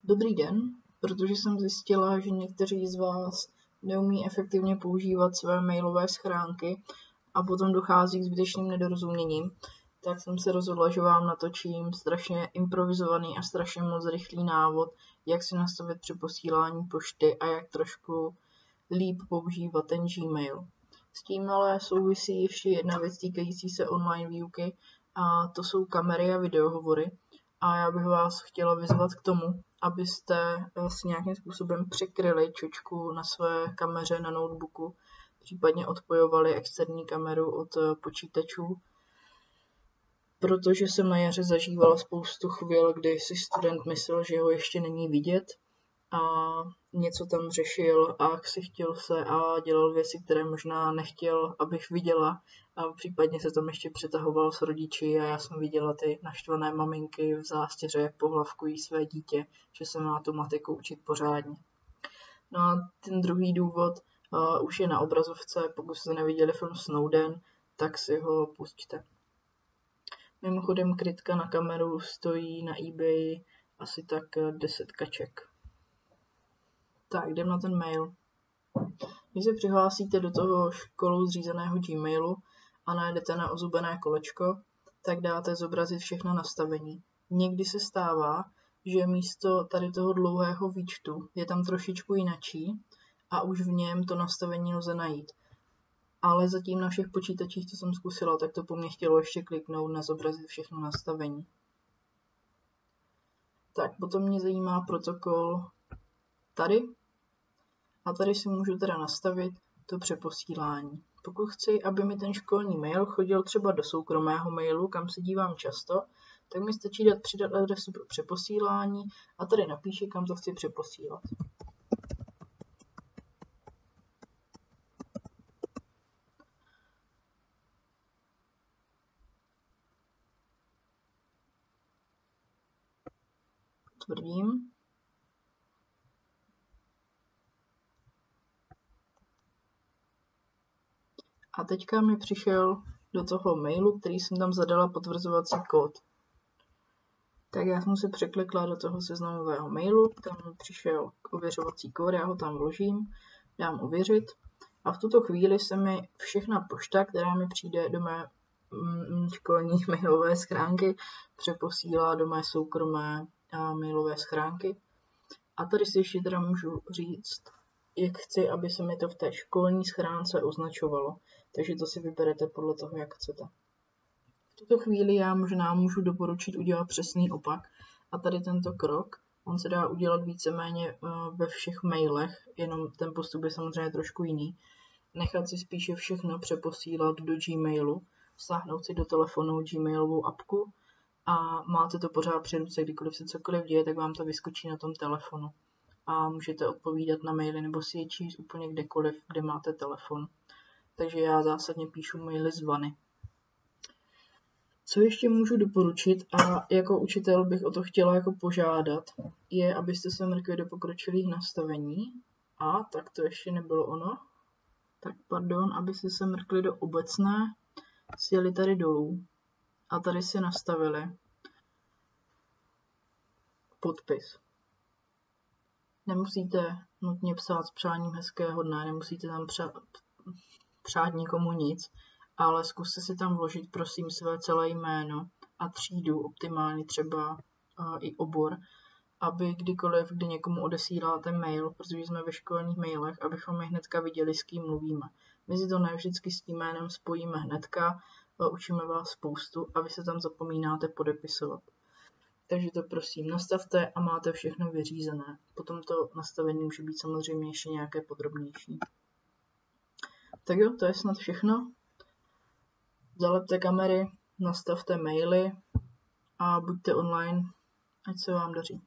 Dobrý den, protože jsem zjistila, že někteří z vás neumí efektivně používat své mailové schránky a potom dochází k zbytečným nedorozuměním, tak jsem se rozhodla, že vám natočím strašně improvizovaný a strašně moc rychlý návod, jak si nastavit při posílání pošty a jak trošku líp používat ten Gmail. S tím ale souvisí ještě jedna věc týkající se online výuky a to jsou kamery a videohovory. A já bych vás chtěla vyzvat k tomu, abyste si nějakým způsobem přikryli čočku na své kameře na notebooku, případně odpojovali externí kameru od počítačů, protože jsem na jaře zažívala spoustu chvil, kdy si student myslel, že ho ještě není vidět a něco tam řešil a ksichtil se a dělal věci, které možná nechtěl, abych viděla, a případně se tam ještě přetahoval s rodiči a já jsem viděla ty naštvané maminky v zástěře, jak pohlavkují své dítě, že se má tu matiku učit pořádně. No a ten druhý důvod už je na obrazovce, pokud jste neviděli film Snowden, tak si ho pusťte. Mimochodem krytka na kameru stojí na eBay asi tak 10 kaček. Tak, jdem na ten mail. Když se přihlásíte do toho školou zřízeného Gmailu a najdete na ozubené kolečko, tak dáte zobrazit všechna nastavení. Někdy se stává, že místo tady toho dlouhého výčtu je tam trošičku jinačí a už v něm to nastavení lze najít. Ale zatím na všech počítačích, co jsem zkusila, tak to po mně chtělo ještě kliknout na zobrazit všechno nastavení. Tak, potom mě zajímá protokol tady. A tady si můžu teda nastavit to přeposílání. Pokud chci, aby mi ten školní mail chodil třeba do soukromého mailu, kam se dívám často, tak mi stačí přidat adresu pro přeposílání a tady napíši, kam to chci přeposílat. Potvrdím. A teďka mi přišel do toho mailu, který jsem tam zadala potvrzovací kód. Tak já jsem si překlikla do toho seznamového mailu, tam mi přišel ověřovací kód, já ho tam vložím, dám ověřit a v tuto chvíli se mi všechna pošta, která mi přijde do mé školní mailové schránky, přeposílá do mé soukromé mailové schránky. A tady si ještě teda můžu říct, jak chci, aby se mi to v té školní schránce označovalo. Takže to si vyberete podle toho, jak chcete. V tuto chvíli já možná můžu doporučit udělat přesný opak. A tady tento krok, on se dá udělat víceméně ve všech mailech, jenom ten postup je samozřejmě trošku jiný. Nechat si spíše všechno přeposílat do Gmailu, stáhnout si do telefonu Gmailovou apku a máte to pořád při ruce, kdykoliv se cokoliv děje, tak vám to vyskočí na tom telefonu. A můžete odpovídat na maily nebo si je číst úplně kdekoliv, kde máte telefon. Takže já zásadně píšu maily z vany. Co ještě můžu doporučit a jako učitel bych o to chtěla jako požádat, je, abyste se mrkli do pokročilých nastavení. A tak to ještě nebylo ono. Tak pardon, abyste se mrkli do obecné, sjeli tady dolů a tady si nastavili podpis. Nemusíte nutně psát s přáním hezkého dne, nemusíte tam přát nikomu nic, ale zkuste si tam vložit prosím své celé jméno a třídu, optimálně třeba i obor, aby kdykoliv, kdy někomu odesíláte mail, protože jsme ve školních mailech, abychom je hnedka viděli, s kým mluvíme. My si to ne vždycky s tím jménem spojíme hnedka, učíme vás spoustu a vy se tam zapomínáte podepisovat. Takže to prosím nastavte a máte všechno vyřízené. Potom to nastavení může být samozřejmě ještě nějaké podrobnější. Tak jo, to je snad všechno. Zalepte kamery, nastavte maily a buďte online, ať se vám daří.